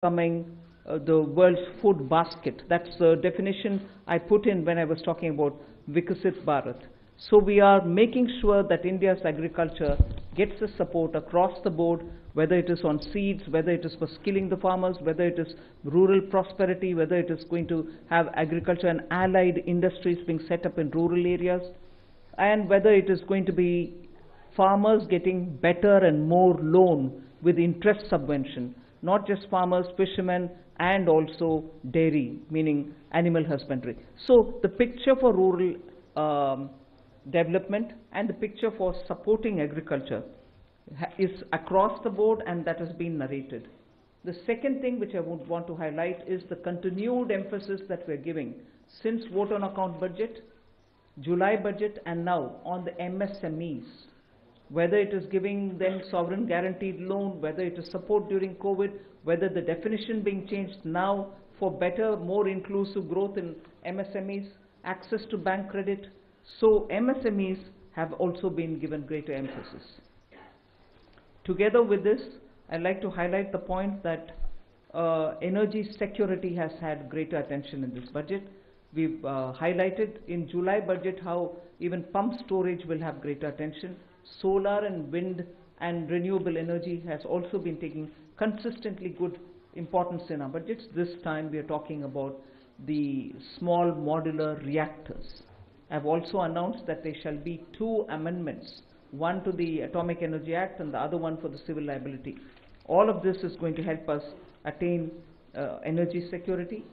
becoming the world's food basket. That's the definition I put in when I was talking about Vikasit Bharat. So we are making sure that India's agriculture gets the support across the board, whether it is on seeds, whether it is for skilling the farmers, whether it is rural prosperity, whether it is going to have agriculture and allied industries being set up in rural areas, and whether it is going to be farmers getting better and more loan with interest subvention, not just farmers, fishermen, and also dairy, meaning animal husbandry. So the picture for rural development and the picture for supporting agriculture is across the board, and that has been narrated. The second thing which I would want to highlight is the continued emphasis that we're giving since vote on account budget, July budget, and now on the MSMEs. Whether it is giving them sovereign guaranteed loan, whether it is support during COVID, whether the definition being changed now for better, more inclusive growth in MSMEs, access to bank credit. So MSMEs have also been given greater emphasis. Together with this, I'd like to highlight the point that energy security has had greater attention in this budget. We've highlighted in July budget how even pump storage will have greater attention. Solar and wind and renewable energy has also been taking consistently good importance in our budgets. This time we are talking about the small modular reactors. I've also announced that there shall be 2 amendments, one to the Atomic Energy Act and the other one for the civil liability. All of this is going to help us attain energy security.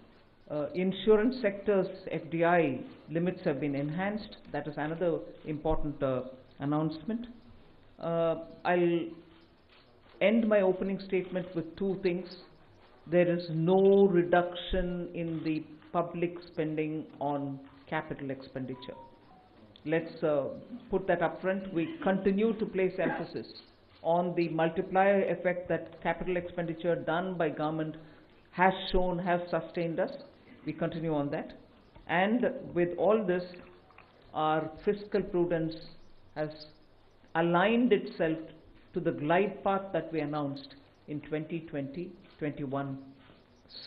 Insurance sector's FDI limits have been enhanced. That is another important announcement. I'll end my opening statement with 2 things. There is no reduction in the public spending on capital expenditure. Let's put that up front. We continue to place emphasis on the multiplier effect that capital expenditure done by government has shown, has sustained us. We continue on that. And with all this, our fiscal prudence has aligned itself to the glide path that we announced in 2020-21.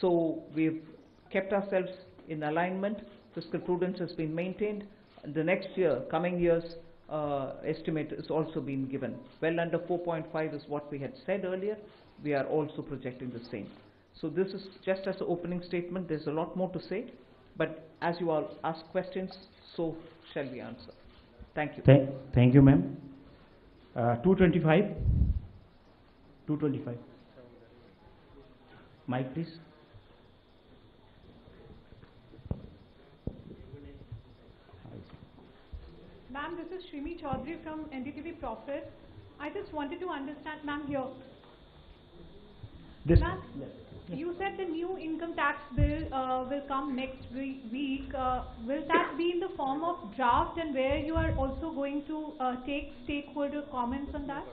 So we've kept ourselves in alignment. Fiscal prudence has been maintained. The next year, coming years, estimate is also been given. Well under 4.5 is what we had said earlier. We are also projecting the same. So this is just as an opening statement. There's a lot more to say, but as you all ask questions, so shall we answer. Thank you. Thank you, ma'am. 225. 225. Mic, please. Ma'am, this is Shrimi Chaudhary from NDTV Profit. I just wanted to understand, ma'am, here. Ma'am, you said the new income tax bill will come next week. Will that be in the form of draft, and where you are also going to take stakeholder comments on that?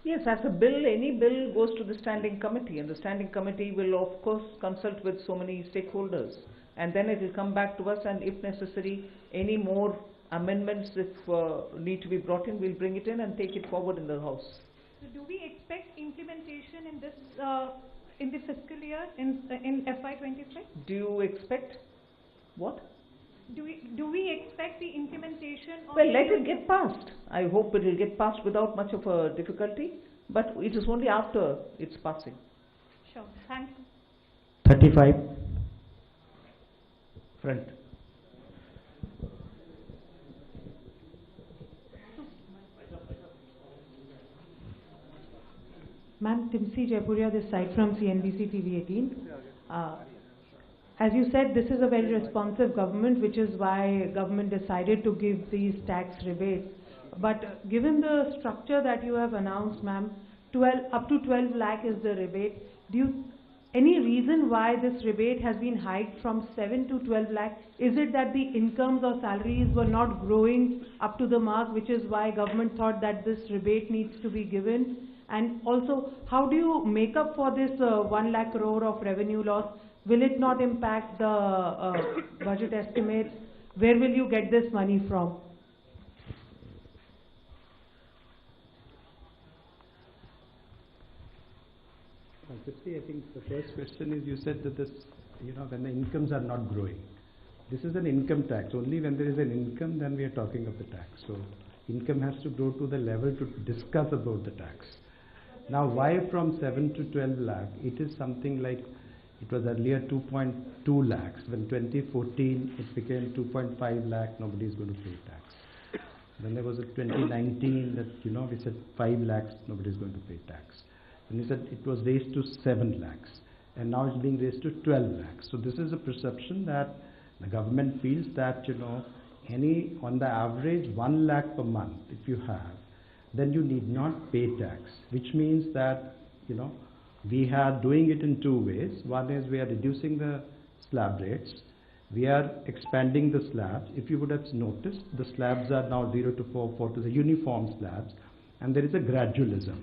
Yes, as a bill, any bill goes to the standing committee, and the standing committee will of course consult with so many stakeholders, and then it will come back to us, and if necessary, any more amendments if need to be brought in, we'll bring it in and take it forward in the House. So do we expect implementation in this in the fiscal year in FY23? Do you expect what? Do we expect the implementation of? Well, let it get passed. I hope it will get passed without much of a difficulty, but it is only after its passing. Sure. Thank you. 35. Front. Ma'am, Timsi Jaipuria, this side from CNBC TV 18. As you said, this is a very responsive government, which is why government decided to give these tax rebates. But given the structure that you have announced, ma'am, up to 12 lakh is the rebate. Any reason why this rebate has been hiked from 7 to 12 lakh? Is it that the incomes or salaries were not growing up to the mark, which is why government thought that this rebate needs to be given? And also, how do you make up for this 1 lakh crore of revenue loss? Will it not impact the budget estimates? Where will you get this money from? Tripti, I think the first question is you said that this, when the incomes are not growing. This is an income tax. Only when there is an income, then we are talking of the tax. So income has to grow to the level to discuss about the tax. Now, why from 7 to 12 lakh? It is something like, it was earlier 2.2 lakhs. When 2014, it became 2.5 lakh, nobody is going to pay tax. Then there was a 2019 that, we said 5 lakhs, nobody is going to pay tax. And we said it was raised to 7 lakhs. And now it's being raised to 12 lakhs. So this is a perception that the government feels that, on the average 1 lakh per month, if you have, then you need not pay tax, which means that, we are doing it in two ways. One is we are reducing the slab rates. We are expanding the slabs. If you would have noticed, the slabs are now 0 to 4 to the uniform slabs, and there is a gradualism.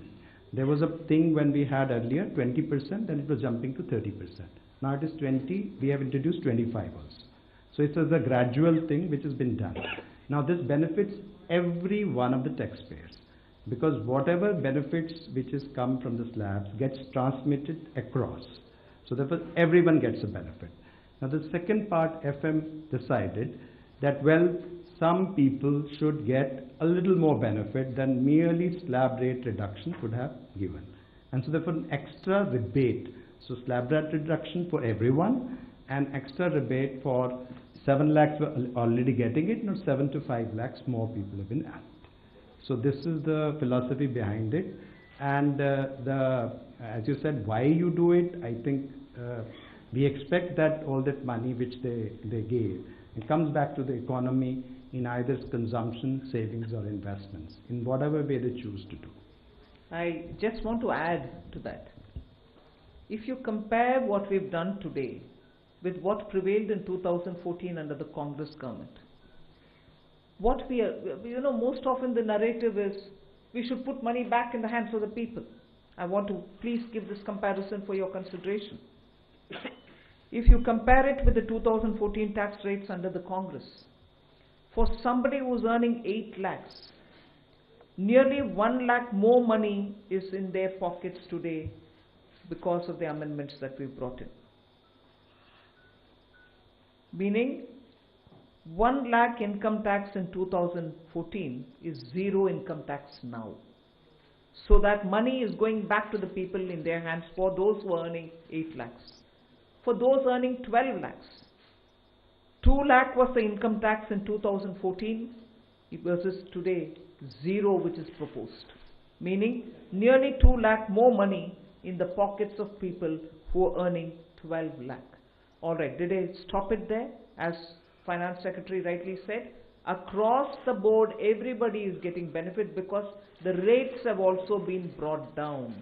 There was a thing when we had earlier 20%, then it was jumping to 30%. Now it is 20, we have introduced 25 also. So it's a gradual thing which has been done. Now this benefits every one of the taxpayers, because whatever benefits which has come from the slabs gets transmitted across. So therefore everyone gets a benefit. Now the second part, FM decided that, well, some people should get a little more benefit than merely slab rate reduction could have given. And so therefore an extra rebate. So slab rate reduction for everyone, and extra rebate for 7 lakhs were already getting it, now 7 to 5 lakhs more people have been added. So this is the philosophy behind it. And as you said, why you do it, I think we expect that all that money which they gave, it comes back to the economy in either consumption, savings or investments, in whatever way they choose to do. I just want to add to that. If you compare what we've done today with what prevailed in 2014 under the Congress government, what we are, most often the narrative is we should put money back in the hands of the people. I want to please give this comparison for your consideration. If you compare it with the 2014 tax rates under the Congress, for somebody who's earning 8 lakhs, nearly 1 lakh more money is in their pockets today because of the amendments that we brought in. Meaning, 1 lakh income tax in 2014 is 0 income tax now. So that money is going back to the people in their hands for those who are earning 8 lakhs. For those earning 12 lakhs, 2 lakh was the income tax in 2014 versus today 0 which is proposed. Meaning nearly 2 lakh more money in the pockets of people who are earning 12 lakh. Alright, did I stop it there? As Finance Secretary rightly said, across the board everybody is getting benefit because the rates have also been brought down.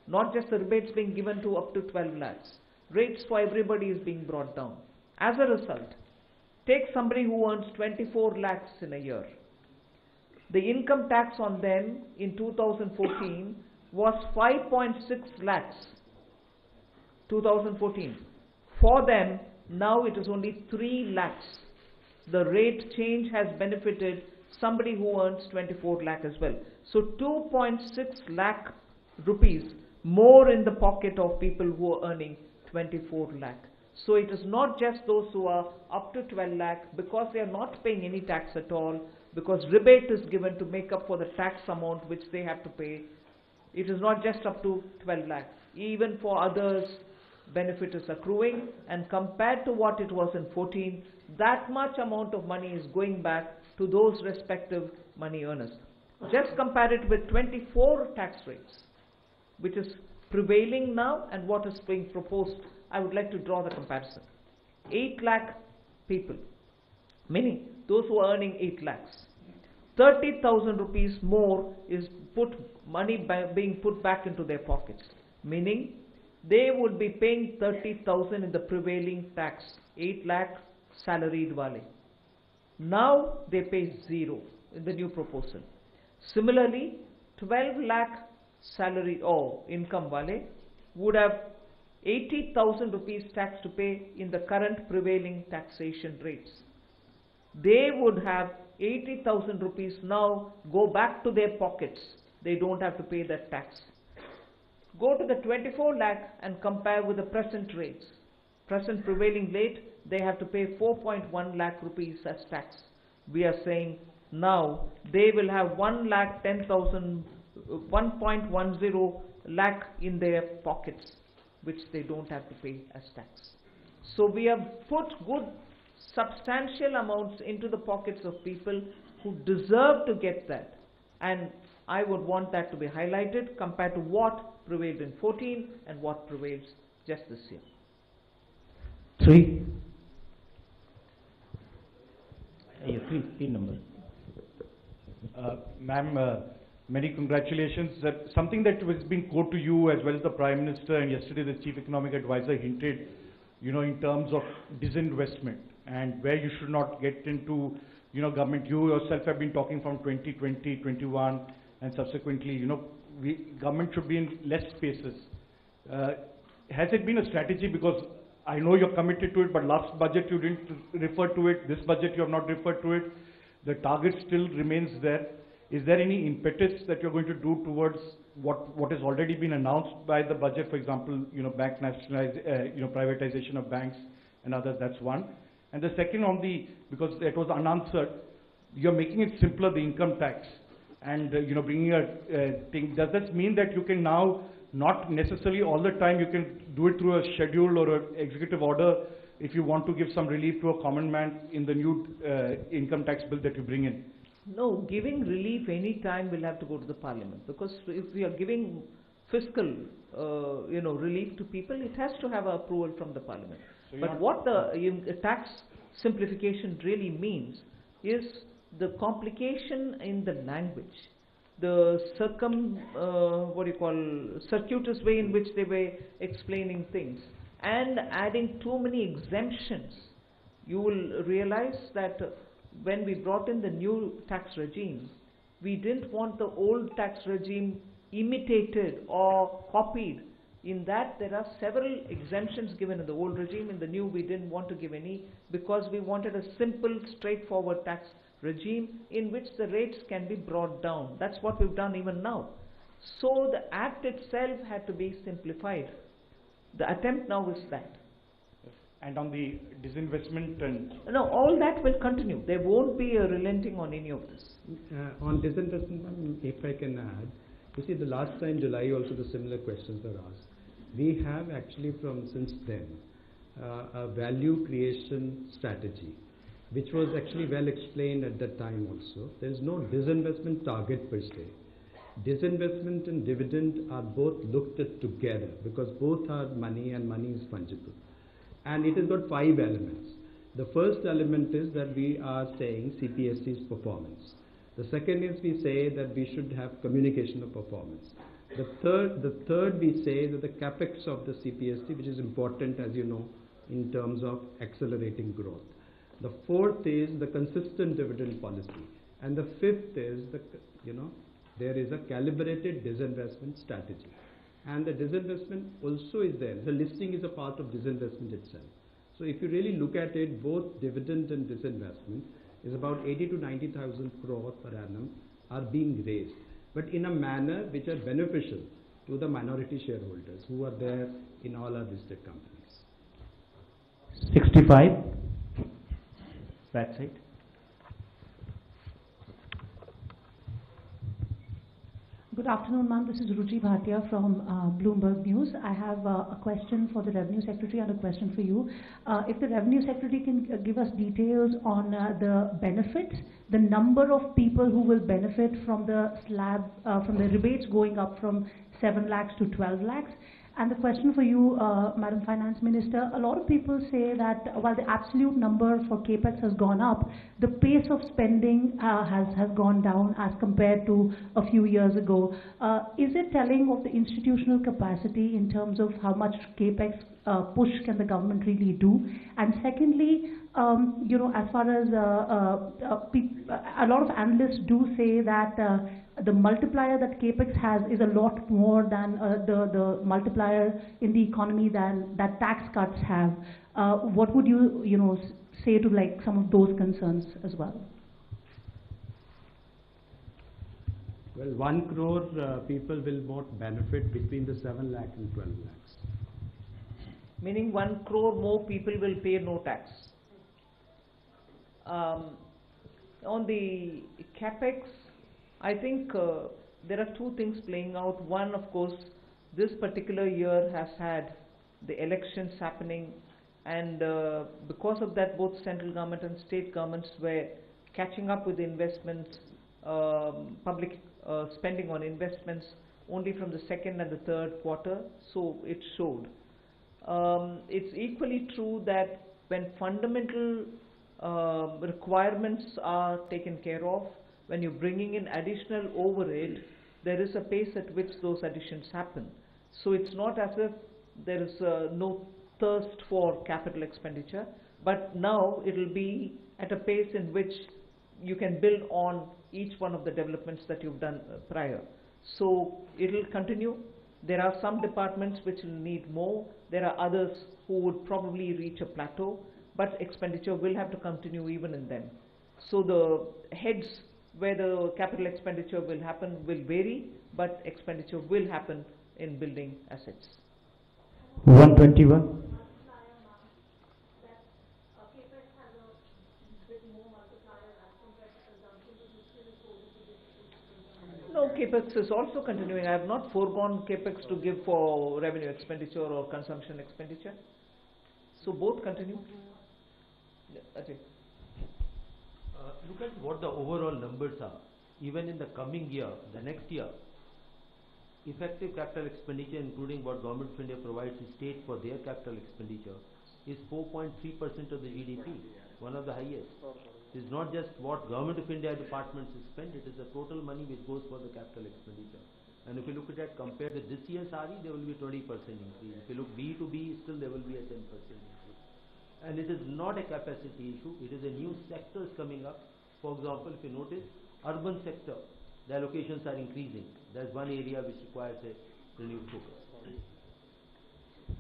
Not just the rebates being given to up to 12 lakhs. Rates for everybody is being brought down. As a result, take somebody who earns 24 lakhs in a year. The income tax on them in 2014 was 5.6 lakhs. 2014. For them, now it is only 3 lakhs. The rate change has benefited somebody who earns 24 lakh as well. So 2.6 lakh rupees more in the pocket of people who are earning 24 lakh. So it is not just those who are up to 12 lakh because they are not paying any tax at all, because rebate is given to make up for the tax amount which they have to pay. It is not just up to 12 lakh. Even for others, benefit is accruing, and compared to what it was in 14, that much amount of money is going back to those respective money earners. Just compare it with 24 tax rates, which is prevailing now, and what is being proposed. I would like to draw the comparison. 8 lakh people, meaning those who are earning 8 lakhs. 30,000 rupees more is being put back into their pockets, meaning they would be paying 30,000 in the prevailing tax, 8 lakh salaried wale. Now they pay 0 in the new proposal. Similarly, 12 lakh salary or income wale would have 80,000 rupees tax to pay in the current prevailing taxation rates. They would have 80,000 rupees now go back to their pockets. They don't have to pay that tax. Go to the 24 lakh and compare with the present rates. Present prevailing rate, they have to pay 4.1 lakh rupees as tax. We are saying now they will have 1,10,000, 1.10 lakh in their pockets, which they don't have to pay as tax. So we have put good substantial amounts into the pockets of people who deserve to get that, and I would want that to be highlighted compared to what prevailed in 14 and what prevails just this year. 3. Yeah, three number. Ma'am, many congratulations. Something that has been quoted to you as well as the Prime Minister and yesterday the Chief Economic Advisor hinted, in terms of disinvestment and where you should not get into, government. You yourself have been talking from 2020, 21 and subsequently, government should be in less spaces. Has it been a strategy? Because I know you're committed to it, but last budget you didn't refer to it. This budget you have not referred to it. The target still remains there. Is there any impetus that you're going to do towards what has already been announced by the budget? For example, bank privatization of banks and others. That's one. And the second because it was unanswered, you're making it simpler, the income tax, and bringing a thing. Does this mean that you can now not necessarily all the time you can do it through a schedule or an executive order if you want to give some relief to a common man in the new income tax bill that you bring in? No, giving relief any time will have to go to the Parliament, because if we are giving fiscal relief to people, it has to have approval from the Parliament. So but what the tax simplification really means is the complication in the language, the circuitous way in which they were explaining things, and adding too many exemptions. You will realize that when we brought in the new tax regime, we didn't want the old tax regime imitated or copied. In that, there are several exemptions given in the old regime. In the new, we didn't want to give any, because we wanted a simple, straightforward tax regime in which the rates can be brought down. That's what we've done even now. So the act itself had to be simplified. The attempt now is that. And on the disinvestment and... No, all that will continue. There won't be a relenting on any of this. On disinvestment, if I can add, you see, the last time July also the similar questions were asked. We have actually since then a value creation strategy, which was actually well explained at that time also. There is no disinvestment target per se. Disinvestment and dividend are both looked at together, because both are money and money is fungible. And it has got 5 elements. The first element is that we are saying CPSC's performance. The second is we say that we should have communication of performance. The third we say that the capex of the CPSC, which is important, as you know, in terms of accelerating growth. The fourth is the consistent dividend policy. And the fifth is there is a calibrated disinvestment strategy. And the disinvestment also is there. The listing is a part of disinvestment itself. So if you really look at it, both dividend and disinvestment is about 80 to 90,000 crore per annum are being raised, but in a manner which are beneficial to the minority shareholders who are there in all our listed companies. 65. Back side. Good afternoon, ma'am. This is Ruchi Bhatia from Bloomberg News. I have a question for the Revenue Secretary and a question for you. If the Revenue Secretary can give us details on the benefits, the number of people who will benefit from the slab, from the rebates going up from 7 lakhs to 12 lakhs. And the question for you, Madam Finance Minister, a lot of people say that while the absolute number for CAPEX has gone up, the pace of spending has gone down as compared to a few years ago. Is it telling of the institutional capacity in terms of how much CAPEX push can the government really do? And secondly, as far as a lot of analysts do say that the multiplier that CAPEX has is a lot more than the multiplier in the economy than that tax cuts have. What would you say to some of those concerns as well? Well, 1 crore people will not benefit between the 7 lakh and 12 lakhs. Meaning 1 crore more people will pay no tax. On the capex, I think there are two things playing out. One, of course, this particular year has had the elections happening, and because of that, both central government and state governments were catching up with investments, public spending on investments only from the second and the third quarter, so it showed. It's equally true that when fundamental requirements are taken care of, when you're bringing in additional overhead, there is a pace at which those additions happen. So it's not as if there is no thirst for capital expenditure, but now it will be at a pace in which you can build on each one of the developments that you've done prior. So it will continue. There are some departments which will need more. There are others who would probably reach a plateau, but expenditure will have to continue even in them. So the heads where the capital expenditure will happen will vary, but expenditure will happen in building assets. 121. No, capex is also continuing. I have not foregone capex to give for revenue expenditure or consumption expenditure. So both continue. Yeah, Ajay. Look at what the overall numbers are. Even in the coming year, the next year, effective capital expenditure, including what Government of India provides to state for their capital expenditure, is 4.3% of the GDP, one of the highest. It is not just what Government of India departments spend, it is the total money which goes for the capital expenditure. And if you look at that compared with this year's RE, there will be 20% increase. If you look B to B, still there will be a 10% increase. And it is not a capacity issue, it is a new sectors coming up. For example, if you notice, urban sector, the allocations are increasing. That's one area which requires a renewed focus.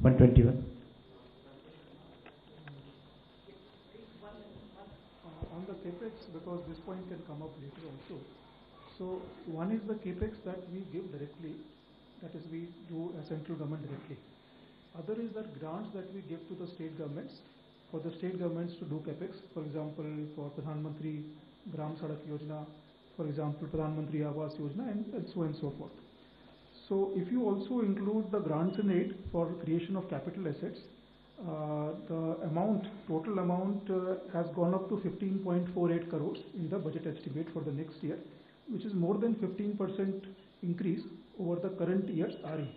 121. On the capex, because this point can come up later also. So one is the capex that we give directly, that is we do a central government directly. Other is that grants that we give to the state governments, for the state governments to do capex. For example, for Pradhan Mantri Gram Sadak Yojana, for example, Pradhan Mantri Awas Yojana, and so on and so forth. So if you also include the grants in aid for creation of capital assets, the amount, total amount has gone up to 15.48 crores in the budget estimate for the next year, which is more than 15% increase over the current year's RE.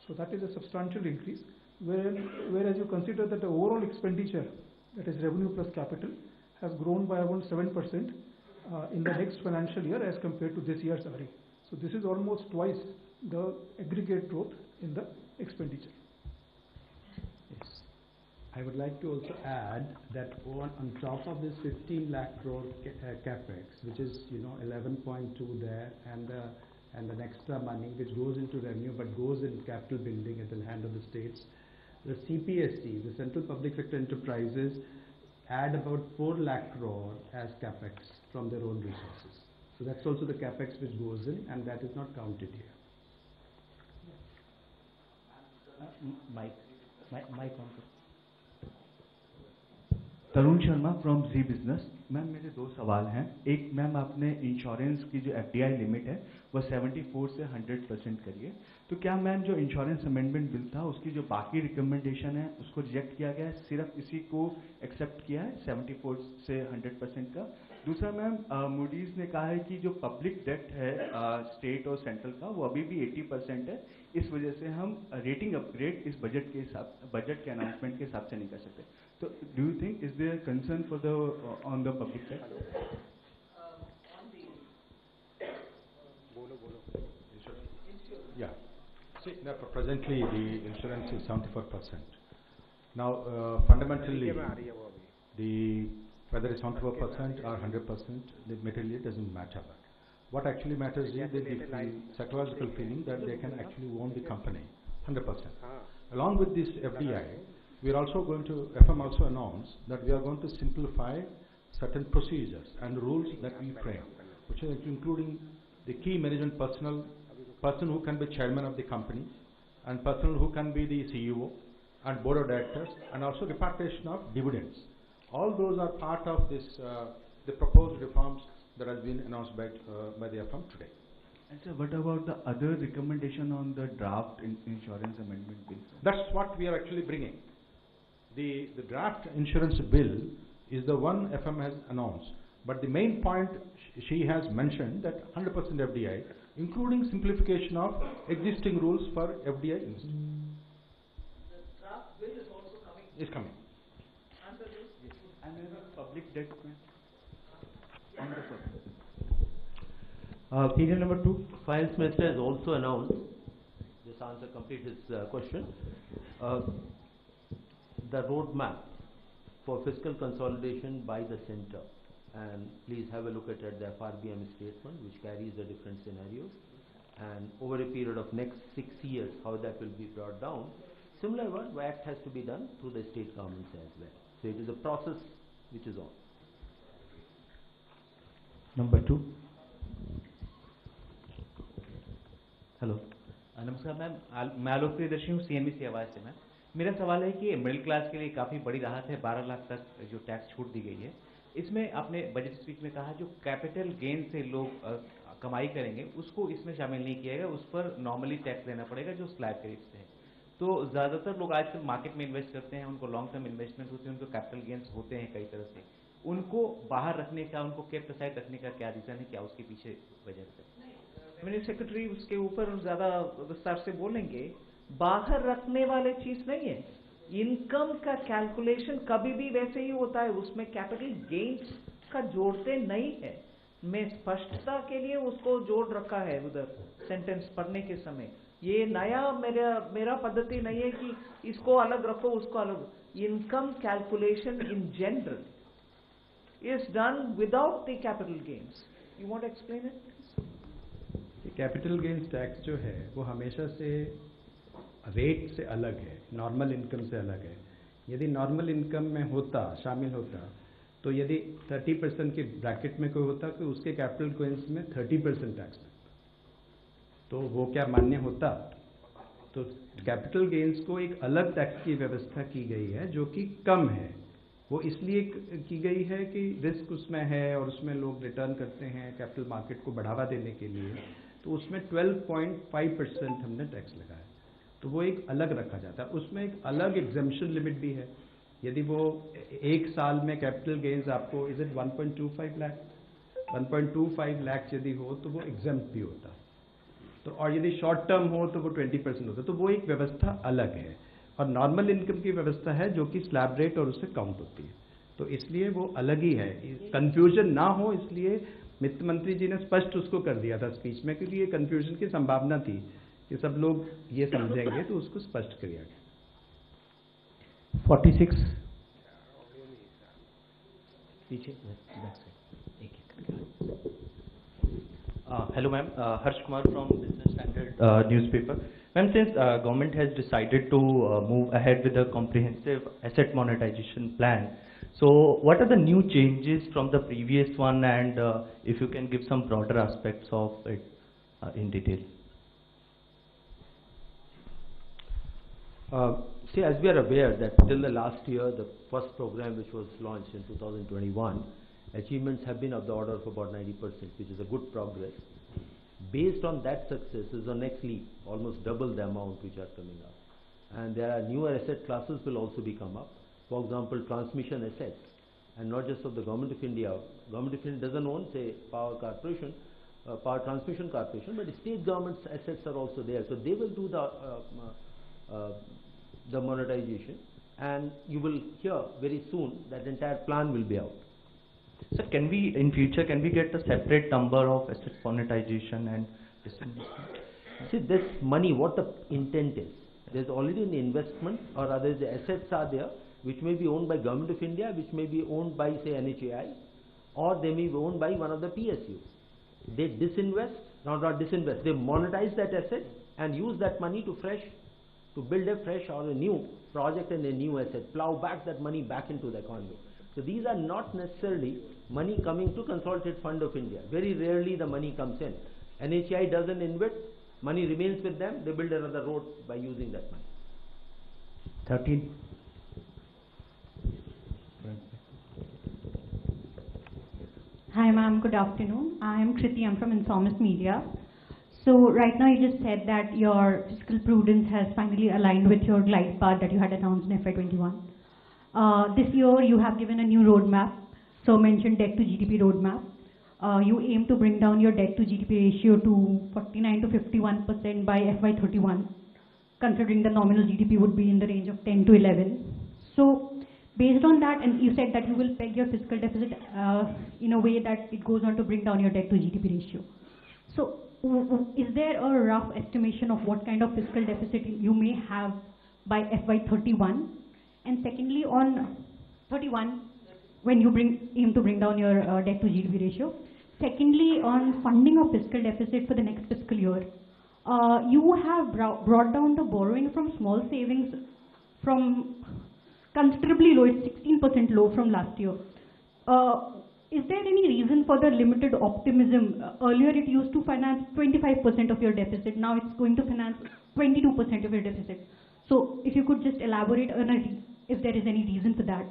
So that is a substantial increase, whereas you consider that the overall expenditure, that is revenue plus capital, has grown by around 7% in the next financial year as compared to this year's RE. So this is almost twice the aggregate growth in the expenditure. I would like to also add that on top of this 15 lakh crore capex, which is 11.2 there, and an extra money which goes into revenue but goes in capital building at the hand of the states, the CPSE, the Central Public Sector Enterprises, add about 4 lakh crore as capex from their own resources. So that's also the capex which goes in, and that is not counted here. Mike on. Tarun Sharma from Zee Business. Ma'am मेरे दो सवाल हैं। एक, ma'am आपने insurance की जो FDI limit है वो 74 से 100% करिए, तो क्या मैम जो इंश्योरेंस अमेंडमेंट बिल था उसकी जो बाकी रिकमेंडेशन है उसको रिजेक्ट किया गया है, सिर्फ इसी को एक्सेप्ट किया है 74 से 100% का? दूसरा मैम, मूडीज ने कहा है कि जो पब्लिक डेट है स्टेट और सेंट्रल का वो अभी भी 80% है, इस वजह से हम रेटिंग अपग्रेड इस बजट के अनाउंसमेंट के हिसाब से नहीं कर सकते। So, do you think is there concern for on the public side? Yeah. See, now presently the insurance is 74%. Now, fundamentally, whether it's 74% or 100%, the material doesn't matter. What actually matters is the psychological feeling that they can actually own the company 100%. Along with this FDI, we are also going to, FM also announced that we are going to simplify certain procedures and rules that we frame, which is including the key management personnel, person who can be chairman of the company, and person who can be the CEO, and board of directors, and also repatriation of dividends. All those are part of this, the proposed reforms that has been announced by the FM today. And sir, what about the other recommendation on the draft insurance amendment bill? That's what we are actually bringing. The draft insurance bill is the one FM has announced. But the main point she has mentioned that 100% FDI, including simplification of existing rules for FDI industry. The draft bill is also coming. Is coming. Answer this. And then the public debt. On the public. Period number 2. Finance Minister has also announced, this answer completes his question, the roadmap for fiscal consolidation by the centre. And please have a look at the FRBM statement, which carries the different scenarios, and over a period of next 6 years, how that will be brought down. Similar work has to be done through the state governments as well. So it is a process which is on. Number 2. Hello नमस्कार ma'am, मैं आलोक प्रियदर्शी हूँ CNBC आवाज़ से। Ma'am मेरा सवाल है कि middle class के लिए काफ़ी बड़ी राहत है, 12 लाख तक जो टैक्स छूट दी गई है। इसमें आपने बजट स्पीच में कहा जो कैपिटल गेन से लोग कमाई करेंगे उसको इसमें शामिल नहीं किया गया, उस पर नॉर्मली टैक्स देना पड़ेगा जो स्लैब के रेट से है। तो ज़्यादातर लोग आजकल मार्केट में इन्वेस्ट करते हैं, उनको लॉन्ग टर्म इन्वेस्टमेंट होती है, उनको कैपिटल गेन्स होते हैं कई तरह से, उनको बाहर रखने का, उनको केप्ट असाइड रखने का क्या रीज़न है, क्या उसके पीछे वजह है? रेवेन्यू सेक्रेटरी उसके ऊपर ज़्यादा विस्तार से बोलेंगे। बाहर रखने वाले चीज़ नहीं है, इनकम का कैलकुलेशन कभी भी वैसे ही होता है, उसमें कैपिटल गेन्स का जोड़ते नहीं है। मैं स्पष्टता के लिए उसको जोड़ रखा है उधर सेंटेंस पढ़ने के समय। ये नया मेरा पद्धति नहीं है कि इसको अलग रखो उसको अलग। Income calculation in general is done without the capital gains. You want to explain it? Capital gains tax जो है वो हमेशा से रेट से अलग है, नॉर्मल इनकम से अलग है। यदि नॉर्मल इनकम में होता, शामिल होता, तो यदि 30% के ब्रैकेट में कोई होता कि उसके कैपिटल गेन्स में 30% टैक्स लगता, तो वो क्या मान्य होता? तो कैपिटल गेन्स को एक अलग टैक्स की व्यवस्था की गई है जो कि कम है। वो इसलिए की गई है कि रिस्क उसमें है और उसमें लोग रिटर्न करते हैं कैपिटल मार्केट को बढ़ावा देने के लिए, तो उसमें 12.5% हमने टैक्स लगाया। तो वो एक अलग रखा जाता है, उसमें एक अलग एग्जेम्पशन लिमिट भी है। यदि वो एक साल में कैपिटल गेन्स आपको इज इट 1.25 लाख 1.25 लाख यदि हो तो वो एग्जेम्प्ट भी होता है। तो और यदि शॉर्ट टर्म हो तो वो 20% होता है। तो वो एक व्यवस्था अलग है और नॉर्मल इनकम की व्यवस्था है जो कि स्लैब रेट और उससे काउंट होती है। तो इसलिए वो अलग ही है, कंफ्यूजन ना हो इसलिए वित्त मंत्री जी ने स्पष्ट उसको कर दिया था स्पीच में, क्योंकि ये कंफ्यूजन की संभावना थी कि सब लोग ये समझेंगे, तो उसको स्पष्ट किया गया। 46 पीछे। Hello ma'am, Harsh Kumar from Business Standard newspaper. Ma'am, since government has decided to move ahead with a comprehensive asset monetization plan, so what are the new changes from the previous one, and if you can give some broader aspects of it in detail? See, as we are aware that till the last year, the first program which was launched in 2021, achievements have been of the order of about 90%, which is a good progress. Based on that success is the next leap, almost double the amount which are coming up. And there are newer asset classes will also be come up. For example, transmission assets, and not just of the Government of India. Government of India doesn't own, say, Power Corporation, Power Transmission Corporation, but state government's assets are also there. So they will do the monetization, and you will hear very soon that entire plan will be out. Sir, can we, in future, can we get a separate number of asset monetization and disinvestment? See, this money, what the intent is, there's already an investment, or rather the assets are there, which may be owned by Government of India, which may be owned by, say, NHAI, or they may be owned by one of the PSUs. They disinvest, not disinvest, they monetize that asset and use that money to build a fresh or a new project and a new asset, plow back that money back into the economy. So these are not necessarily money coming to Consolidated Fund of India. Very rarely the money comes in. NHAI doesn't invest, money remains with them, they build another road by using that money. 13. Hi ma'am, good afternoon. I am Kriti, I'm from Informist Media. So right now you just said that your fiscal prudence has finally aligned with your glide path that you had announced in FY21. This year you have given a new roadmap, so mentioned debt to GDP roadmap. You aim to bring down your debt to GDP ratio to 49 to 51% by FY31, considering the nominal GDP would be in the range of 10 to 11. So based on that, and you said that you will peg your fiscal deficit in a way that it goes on to bring down your debt to GDP ratio. So is there a rough estimation of what kind of fiscal deficit you may have by FY31? And secondly, on 31, when you aim to bring down your debt to GDP ratio. Secondly, on funding of fiscal deficit for the next fiscal year, you have brought down the borrowing from small savings from considerably low, it's 16% low from last year. Is there any reason for the limited optimism? Earlier it used to finance 25% of your deficit, now it's going to finance 22% of your deficit. So if you could just elaborate on if there is any reason for that.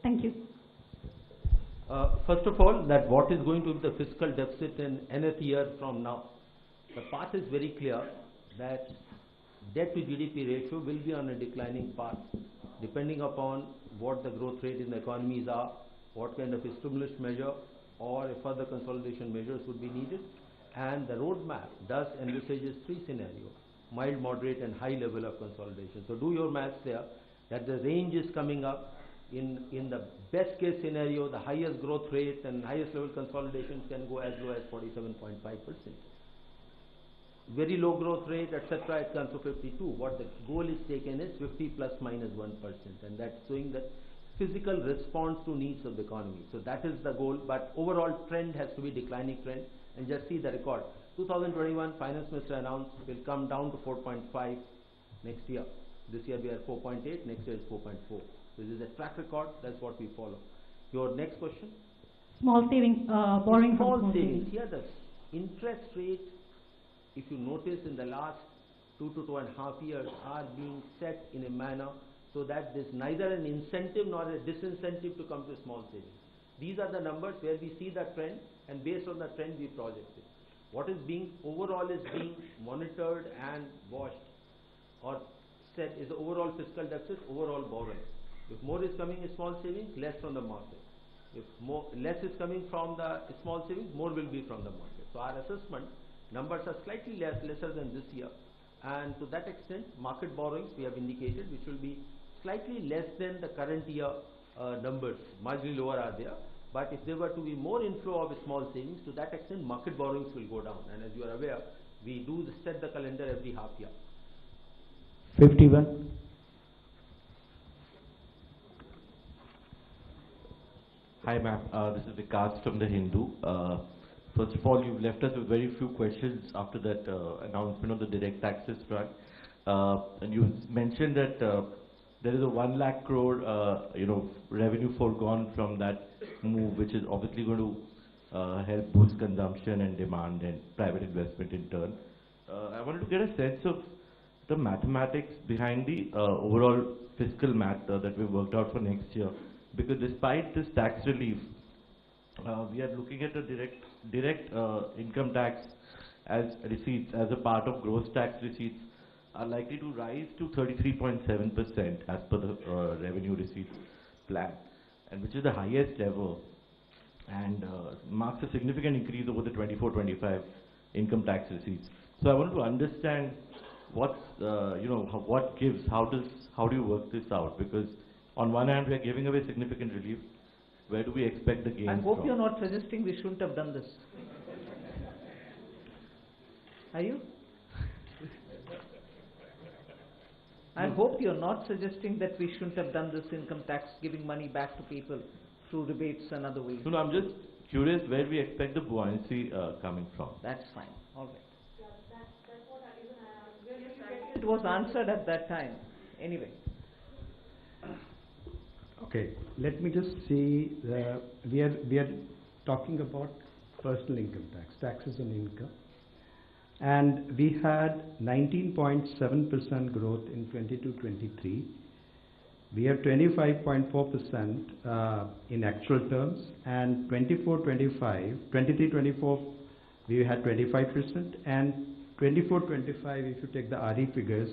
Thank you. First of all, that what is going to be the fiscal deficit in nth year from now? The path is very clear that debt to GDP ratio will be on a declining path, depending upon what the growth rate in the economies are, what kind of a stimulus measure or a further consolidation measures would be needed. And the roadmap does envisages three scenarios: mild, moderate and high level of consolidation. So do your maths there, that the range is coming up. In the best case scenario, the highest growth rate and highest level consolidation can go as low as 47.5%. Very low growth rate, etc., it comes to 52. What the goal is taken is 50 plus minus 1%, and that's showing the physical response to needs of the economy. So that is the goal, but overall trend has to be declining trend. And just see the record. 2021, Finance Minister announced will come down to 4.5 next year. This year we are 4.8, next year is 4.4. This is a track record, that's what we follow. Your next question? Small savings, borrowing from small savings. Here the interest rate, if you notice in the last 2 to 2.5 years, are being set in a manner so that there's neither an incentive nor a disincentive to come to small savings. These are the numbers where we see the trend, and based on the trend we project it. What is being overall is being monitored and watched or set is the overall fiscal deficit, overall borrowing. If more is coming in small savings, less from the market. If less is coming from the small savings, more will be from the market. So our assessment numbers are slightly lesser than this year, and to that extent market borrowings we have indicated which will be slightly less than the current year numbers, marginally lower are there. But if there were to be more inflow of small savings, to that extent market borrowings will go down, and as you are aware, we do set the calendar every half year. 51. Hi ma'am, this is Vikas from The Hindu. First of all, you've left us with very few questions after that announcement on the direct taxes front. And you mentioned that there is a 1 lakh crore revenue foregone from that move, which is obviously going to help boost consumption and demand and private investment in turn. I wanted to get a sense of the mathematics behind the overall fiscal math that we've worked out for next year. Because despite this tax relief, we are looking at a direct income tax as receipts as a part of gross tax receipts are likely to rise to 33.7% as per the revenue receipts plan, and which is the highest ever, and marks a significant increase over the 24-25 income tax receipts. So I wanted to understand what's what gives, how do you work this out? Because on one hand we are giving away significant relief. Where do we expect the gains I hope from? you're not suggesting we shouldn't have done this. Are you? I hope you're not suggesting that we shouldn't have done this income tax, giving money back to people through rebates and other ways. No, I'm just curious where we expect the buoyancy coming from. That's fine. All right. That's what I it was answered at that time. Anyway. Okay, let me just say we are talking about personal income tax, taxes on income. And we had 19.7% growth in 22-23. We have 25.4% in actual terms, and 23-24 we had 25%, and 24-25 if you take the RE figures,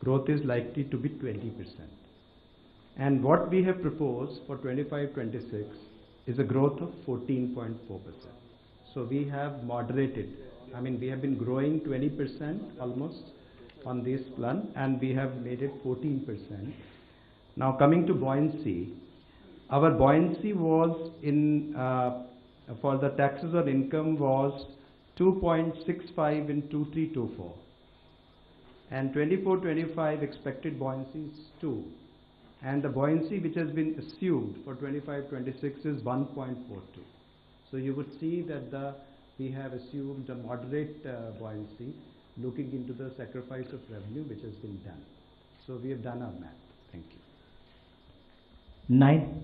growth is likely to be 20%. And what we have proposed for 25-26 is a growth of 14.4%. So we have moderated. I mean, we have been growing 20% almost on this plan, and we have made it 14%. Now coming to buoyancy, our buoyancy was in for the taxes on income was 2.65 in 23-24, and 24-25 expected buoyancy is 2, and the buoyancy which has been assumed for 25-26 is 1.42. So you would see that we have assumed a moderate buoyancy, looking into the sacrifice of revenue which has been done. So we have done our math. Thank you. 9.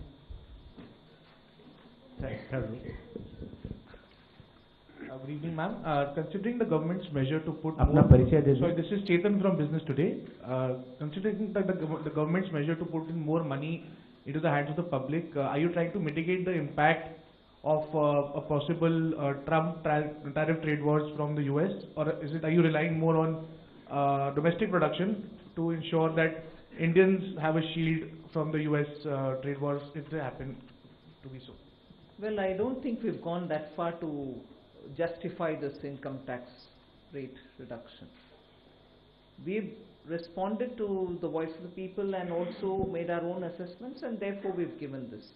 Good evening, ma'am. Considering the government's measure to put Apna परिचय दे दो. sorry, this is Chetan from Business Today. Considering that the government's measure to put in more money into the hands of the public, are you trying to mitigate the impact of a possible Trump tariff trade wars from the US, or are you relying more on domestic production to ensure that Indians have a shield from the US trade wars if they happen to be so? Well, I don't think we've gone that far to justify this income tax rate reduction. We've responded to the voice of the people and also made our own assessments, and therefore we've given this.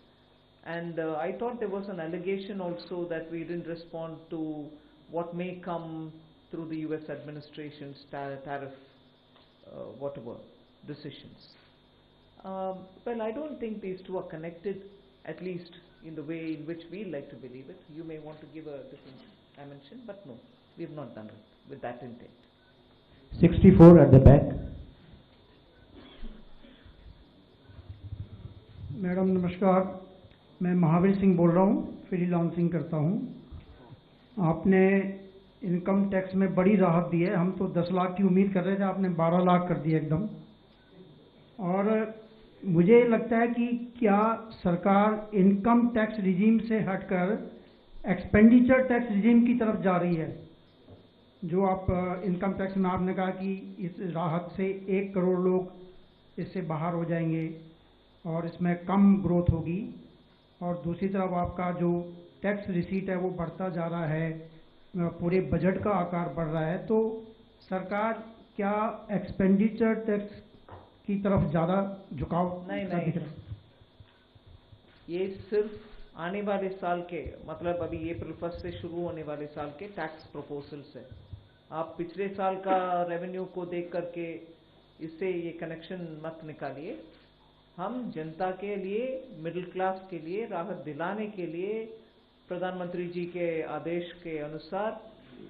And I thought there was an allegation also that we didn't respond to what may come through the US administration's tariff whatever decisions. Well, I don't think these two are connected, at least in the way in which we like to believe it. You may want to give a different dimension, but no, we have not done it with that intent. 64 at the back. Madam नमस्कार, मैं महावीर सिंह बोल रहा हूँ, freelancing करता हूँ। आपने income tax में बड़ी राहत दी है, हम तो 10 लाख की उम्मीद कर रहे थे, आपने 12 लाख कर दिया एकदम। और मुझे लगता है कि क्या सरकार इनकम टैक्स रिजीम से हटकर एक्सपेंडिचर टैक्स रिजीम की तरफ जा रही है? जो आप इनकम टैक्स में आपने कहा कि इस राहत से 1 करोड़ लोग इससे बाहर हो जाएंगे और इसमें कम ग्रोथ होगी, और दूसरी तरफ आपका जो टैक्स रिसीट है वो बढ़ता जा रहा है, पूरे बजट का आकार बढ़ रहा है, तो सरकार क्या एक्सपेंडिचर टैक्स की तरफ ज़्यादा झुकाव दिख रहा है? ये सिर्फ आने वाले साल के, मतलब अभी अप्रैल 1 से शुरू होने वाले साल के टैक्स प्रपोजल्स है। आप पिछले साल का रेवेन्यू को देख करके इससे ये कनेक्शन मत निकालिए। हम जनता के लिए, मिडिल क्लास के लिए राहत दिलाने के लिए प्रधानमंत्री जी के आदेश के अनुसार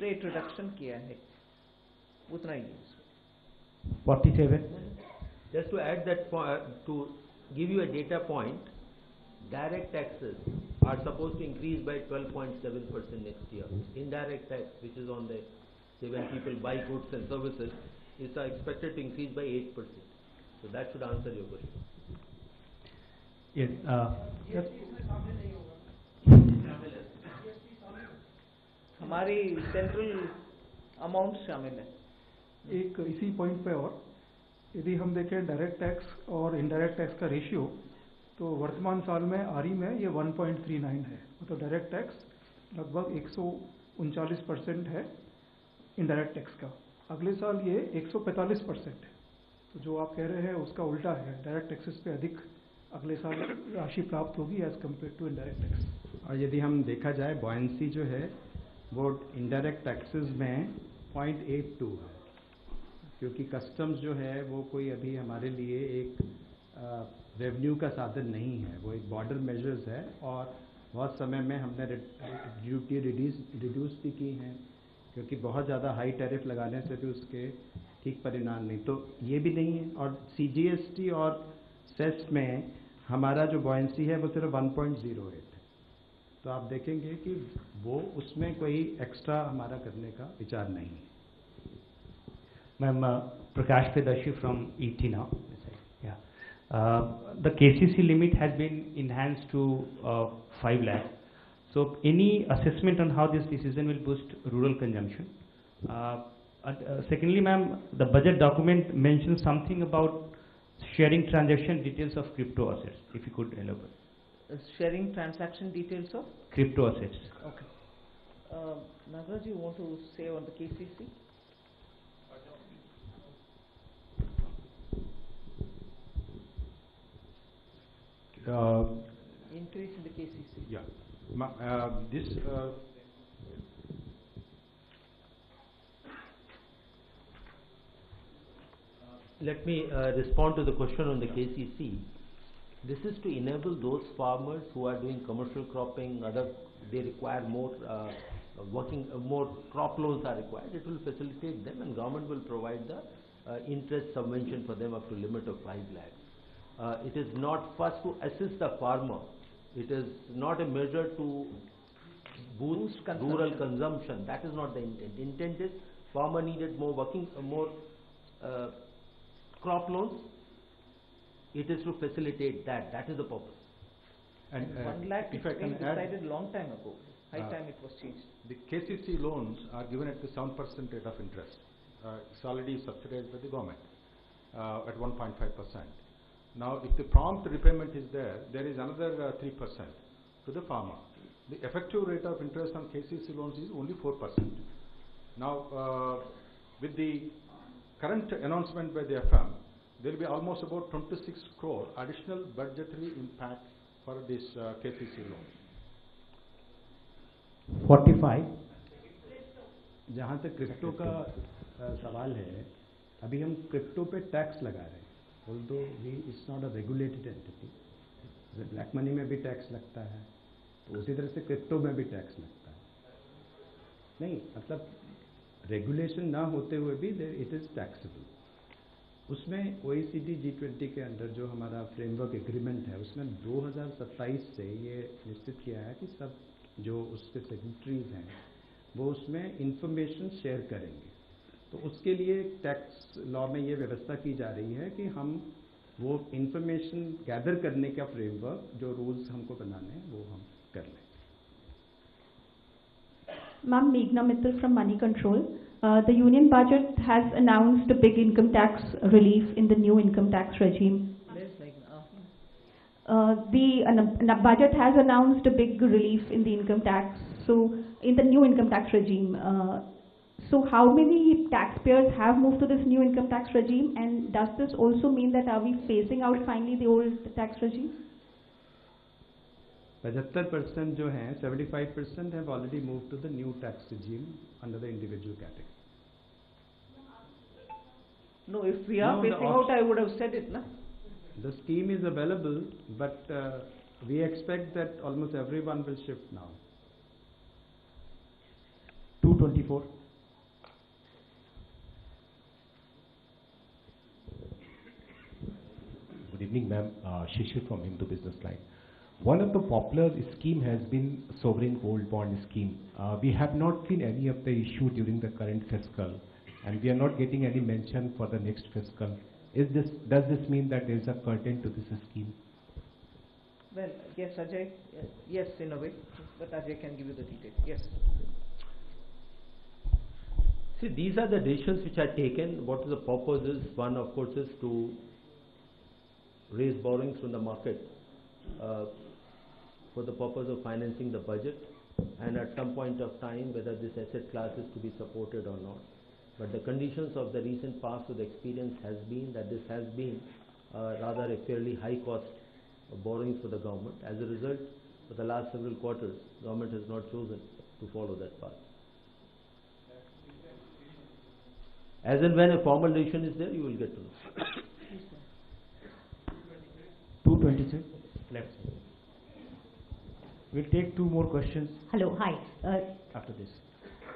रेट रिडक्शन किया है, उतना ही है। 47. Just to add that point, to give you a data point, direct taxes are supposed to increase by 12.7% next year. Indirect tax, which is on the, say when people buy goods and services, is expected to increase by 8%. So that should answer your question. Yes. हमारी central amount शामिल है। एक इसी point पे और यदि हम देखें डायरेक्ट टैक्स और इनडायरेक्ट टैक्स का रेशियो, तो वर्तमान साल में आरई में ये 1.39 है, मतलब डायरेक्ट टैक्स लगभग 139% है इनडायरेक्ट टैक्स का। अगले साल ये 145% है। तो जो आप कह रहे हैं उसका उल्टा है, डायरेक्ट टैक्सेस पे अधिक अगले साल राशि प्राप्त होगी as compared to indirect tax. और यदि हम देखा जाए बॉयंसी जो है वो इनडायरेक्ट टैक्सेस में 0.82 है, क्योंकि कस्टम्स जो है वो कोई अभी हमारे लिए एक रेवेन्यू का साधन नहीं है, वो एक बॉर्डर मेजर्स है, और बहुत समय में हमने ड्यूटी रिड्यूस भी की हैं, क्योंकि बहुत ज़्यादा हाई टैरिफ लगाने से भी उसके ठीक परिणाम नहीं, तो ये भी नहीं है। और CGST और सेस में हमारा जो बॉयंसी है वो सिर्फ 1.08 है, तो आप देखेंगे कि वो उसमें कोई एक्स्ट्रा हमारा करने का विचार नहीं है. Ma'am, Prakash Predarshi from ET now. Yeah. The KCC limit has been enhanced to 5 lakh. So, any assessment on how this decision will boost rural consumption? Secondly, ma'am, the budget document mentions something about sharing transaction details of crypto assets. If you could elaborate. Sharing transaction details of? Crypto assets. Okay. Nagaraj, you want to say on the KCC? Increase in the KCC. Yeah. This let me respond to the question on the KCC. This is to enable those farmers who are doing commercial cropping, they require more more crop loans are required. It will facilitate them, and government will provide the interest subvention for them up to limit of 5 lakhs. It is not first to assist the farmer. It is not a measure to boost rural consumption. That is not the intent. Intent is farmer needed more crop loans. It is to facilitate that. That is the purpose. And 1 lakh if I can decided a long time ago. High time it was changed. The KCC loans are given at the 7% rate of interest. It's already subsidized by the government at 1.5%. Now, if the prompt repayment is there, there is another 3% to the farmer. The effective rate of interest on KCC loans is only 4%. Now, with the current announcement by the FM, there will be almost about 26 crore additional budgetary impact for this KCC loan. 45. जहाँ तक crypto का सवाल है, अभी हम crypto पे tax लगा रहे हैं. Although it's not a regulated entity, black money में भी टैक्स लगता है, तो उसी तरह से क्रिप्टो में भी टैक्स लगता है. नहीं, मतलब रेगुलेशन ना होते हुए भी इट इज़ टैक्सेबल. उसमें OECD G20 के अंदर जो हमारा फ्रेमवर्क एग्रीमेंट है, उसमें 2027 से ये निश्चित किया है कि सब जो उसके सिग्नेटरीज हैं वो उसमें इंफॉर्मेशन शेयर करेंगे. तो उसके लिए टैक्स लॉ में ये व्यवस्था की जा रही है कि हम वो इंफॉर्मेशन गैदर करने का फ्रेमवर्क, जो रूल्स हमको बनाने हैं, वो हम कर लें. Ma'am, Meghna Mittal from Money Control. The Union Budget has announced a big income tax relief in the new income tax regime. The budget has announced a big relief in the income tax. So, in the new income tax regime, so how many taxpayers have moved to this new income tax regime, and does this also mean that are we phasing out finally the old tax regime? 75% जो हैं, 75% have already moved to the new tax regime under the individual category. No, if we are phasing out, I would have said it, na? The scheme is available, but we expect that almost everyone will shift now. 224. Good evening, ma'am. Shishir from Hindu Business Line. One of the popular scheme has been sovereign gold bond scheme. We have not seen any of the issue during the current fiscal, and we are not getting any mention for the next fiscal. Does this mean that there is a curtain to this scheme? Well, yes, Ajay. Yes, in a way, but Ajay can give you the details. Yes. See, these are the decisions which are taken. What is the purpose is, one of course is to raise borrowings from the market for the purpose of financing the budget, and at some point of time whether this asset class is to be supported or not. But the conditions of the recent past with experience has been that this has been rather a fairly high cost of borrowings for the government. As a result, for the last several quarters, government has not chosen to follow that path. As and when a formal decision is there, you will get to know. 226. Left. We'll take two more questions. Hello, hi. After this.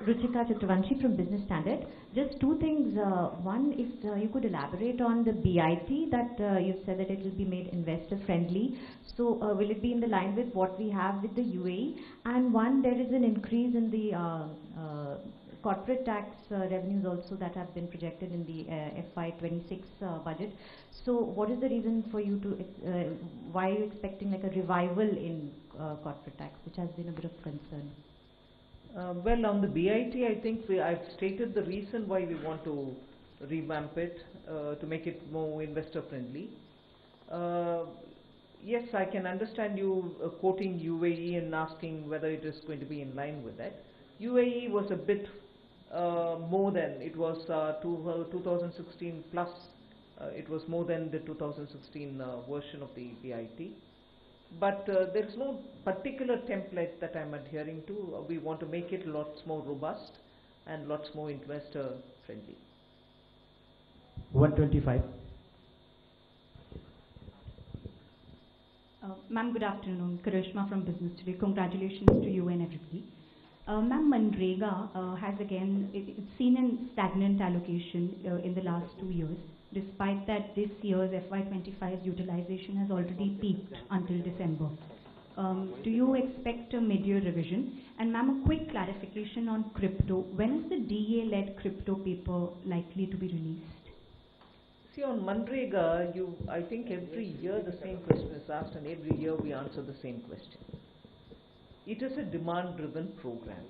Ruchika Chakravanshi from Business Standard. Just two things. One, if you could elaborate on the BIT that you've said that it will be made investor friendly. So will it be in the line with what we have with the UAE? And one, there is an increase in the corporate tax revenues also that have been projected in the FY26 budget. So what is the reason for you to, why are you expecting like a revival in corporate tax, which has been a bit of concern? Well, on the BIT, I think I've stated the reason why we want to revamp it, to make it more investor friendly. Yes, I can understand you quoting UAE and asking whether it is going to be in line with that. UAE was a bit more than, it was 2016 plus, it was more than the 2016 version of the BIT. But there is no particular template that I am adhering to. We want to make it lots more robust and lots more investor friendly. 125. Ma'am, good afternoon. Karishma from Business Today. Congratulations to you and everybody. Ma'am, Manrega has again it's seen a stagnant allocation in the last 2 years. Despite that, this year's FY25 utilization has already peaked until December. Do you expect a mid-year revision? And ma'am, a quick clarification on crypto. When is the DA-led crypto paper likely to be released? See, on Manrega, I think every year the same question is asked, and every year we answer the same question. It is a demand-driven program.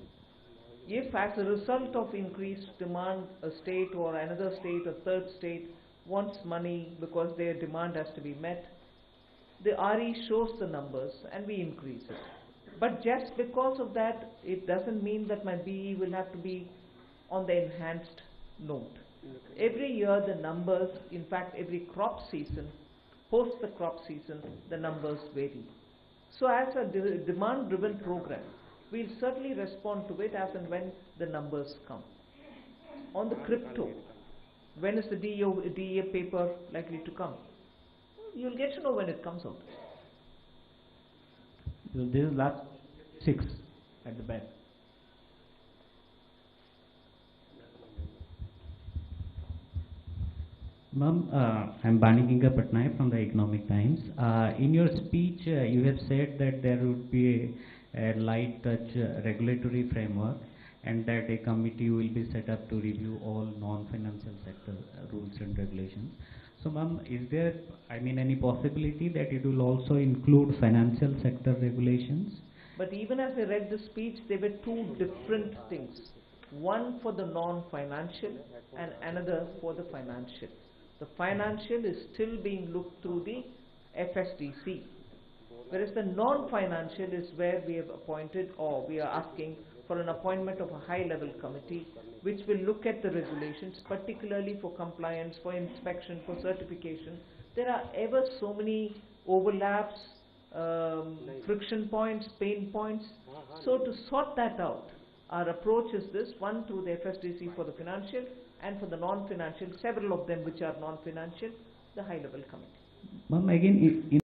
If as a result of increased demand, a state or another state, a third state wants money because their demand has to be met, the RE shows the numbers and we increase it. But just because of that, it doesn't mean that my BE will have to be on the enhanced note. Every year the numbers, in fact every crop season, post the crop season, the numbers vary. So as a demand-driven program, we'll certainly respond to it as and when the numbers come. On the crypto, when is the DA paper likely to come? You'll get to know when it comes out. This is last 6 at the back. Ma'am, I'm Banikinga Patnaik from the Economic Times. In your speech, you have said that there would be a light touch regulatory framework and that a committee will be set up to review all non-financial sector rules and regulations. So, ma'am, is there, any possibility that it will also include financial sector regulations? But even as I read the speech, there were two different things. One for the non-financial and another for the financial. The financial is still being looked through the FSDC, whereas the non-financial is where we have appointed, or we are asking for an appointment of a high-level committee which will look at the regulations, particularly for compliance, for inspection, for certification. There are ever so many overlaps, friction points, pain points. So to sort that out, our approach is this: one, through the FSDC for the financial, and for the non-financial, several of them which are non-financial, the high-level committee. Ma'am, again,